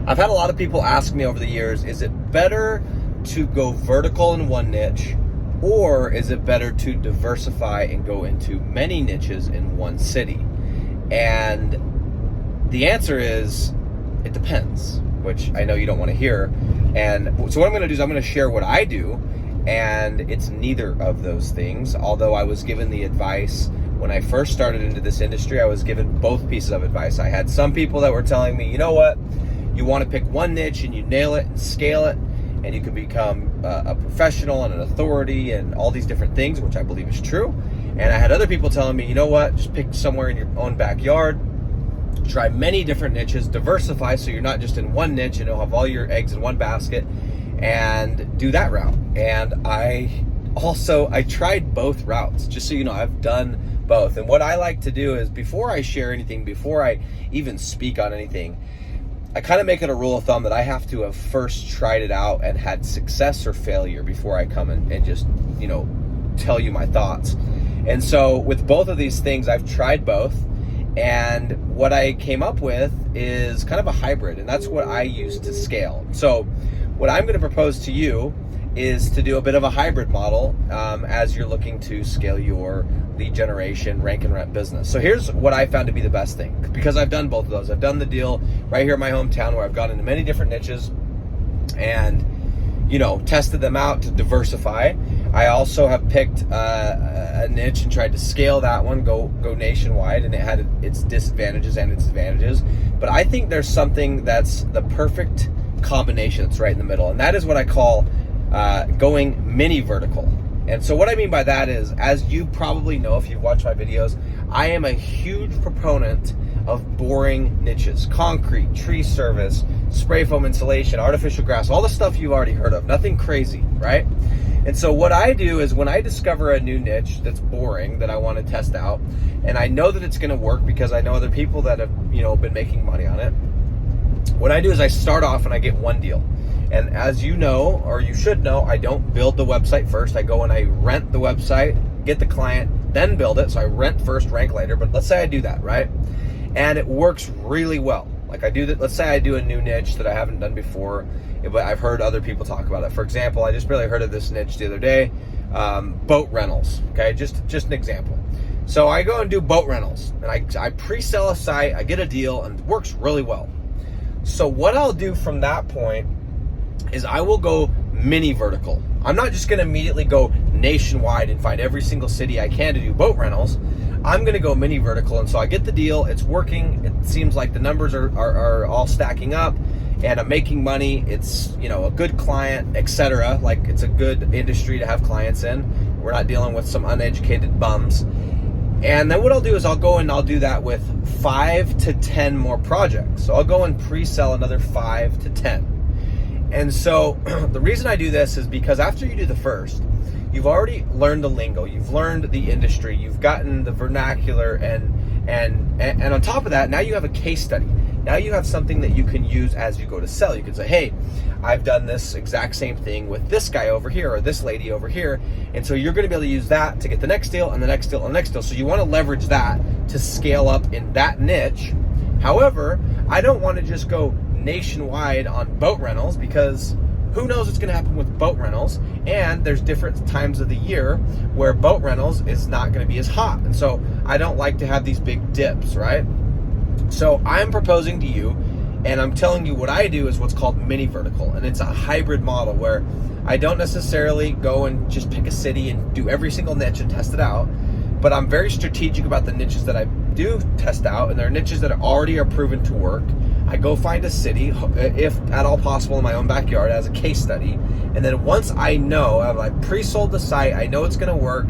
I've had a lot of people ask me over the years, is it better to go vertical in one niche, or is it better to diversify and go into many niches in one city? And the answer is, it depends, which I know you don't want to hear. And so what I'm going to do is I'm going to share what I do, and it's neither of those things. Although I was given the advice when I first started into this industry, I was given both pieces of advice. I had some people that were telling me, you know what, you want to pick one niche and you nail it and scale it, and you can become a professional and an authority and all these different things, which I believe is true. And I had other people telling me, you know what, just pick somewhere in your own backyard, try many different niches, diversify so you're not just in one niche, have all your eggs in one basket, and do that route. And I tried both routes, just so you know. I've done both. And what I like to do is, before I share anything, before I even speak on anything, I kind of make it a rule of thumb that I have to have first tried it out and had success or failure before I come and just, tell you my thoughts. And so with both of these things, I've tried both. And what I came up with is kind of a hybrid, and that's what I use to scale. So what I'm going to propose to you is to do a bit of a hybrid model as you're looking to scale your lead generation, rank and rent business. So here's what I found to be the best thing, because I've done both of those. I've done the deal right here in my hometown where I've gone into many different niches and, tested them out to diversify. I also have picked a niche and tried to scale that one, go nationwide, and it had its disadvantages and its advantages. But I think there's something that's the perfect combination that's right in the middle, and that is what I call going mini vertical. And so what I mean by that is, as you probably know if you've watched my videos, I am a huge proponent of boring niches: concrete, tree service, spray foam insulation, artificial grass, all the stuff you've already heard of, nothing crazy, right? And so what I do is, when I discover a new niche that's boring that I want to test out, and I know that it's going to work because I know other people that have, been making money on it, what I do is I start off and I get one deal. And as you know, or you should know, I don't build the website first. I go and I rent the website, get the client, then build it. So I rent first, rank later. But let's say I do that, right? And it works really well. Like I do that. Let's say I do a new niche that I haven't done before, but I've heard other people talk about it. For example, I just barely heard of this niche the other day, boat rentals. Okay, just an example. So I go and do boat rentals, and I pre-sell a site, I get a deal, and it works really well. So what I'll do from that point is I will go mini vertical. I'm not just going to immediately go nationwide and find every single city I can to do boat rentals. I'm going to go mini vertical. And so I get the deal, it's working, it seems like the numbers are all stacking up, and I'm making money, it's a good client, etc. Like, it's a good industry to have clients in. We're not dealing with some uneducated bums. And then what I'll do is I'll go and I'll do that with 5 to 10 more projects. So I'll go and pre-sell another 5 to 10. And so the reason I do this is because after you do the first, you've already learned the lingo, you've learned the industry, you've gotten the vernacular, and on top of that, now you have a case study. Now you have something that you can use as you go to sell. You can say, hey, I've done this exact same thing with this guy over here or this lady over here. And so you're going to be able to use that to get the next deal and the next deal and the next deal. So you want to leverage that to scale up in that niche. However, I don't want to just go nationwide on boat rentals, because who knows what's going to happen with boat rentals, and there's different times of the year where boat rentals is not going to be as hot, and so I don't like to have these big dips, right? So I'm proposing to you, and I'm telling you what I do is what's called mini vertical, and it's a hybrid model where I don't necessarily go and just pick a city and do every single niche and test it out, but I'm very strategic about the niches that I do test out, and they're niches that already are proven to work. I go find a city, if at all possible, in my own backyard as a case study. And then once I know, I've pre-sold the site, I know it's going to work,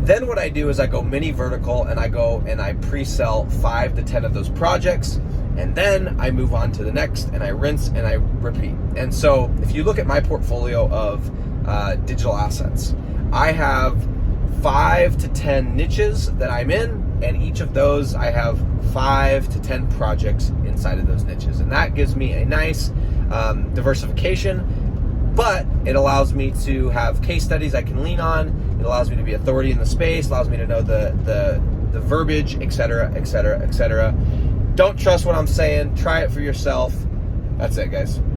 then what I do is I go mini vertical, and I go and I pre-sell 5 to 10 of those projects. And then I move on to the next, and I rinse and I repeat. And so if you look at my portfolio of digital assets, I have 5 to 10 niches that I'm in, and each of those I have 5 to 10 projects inside of those niches, and that gives me a nice diversification, but it allows me to have case studies I can lean on. It allows me to be authority in the space, allows me to know the verbiage, etc., etc., etc. Don't trust what I'm saying, try it for yourself. That's it, guys.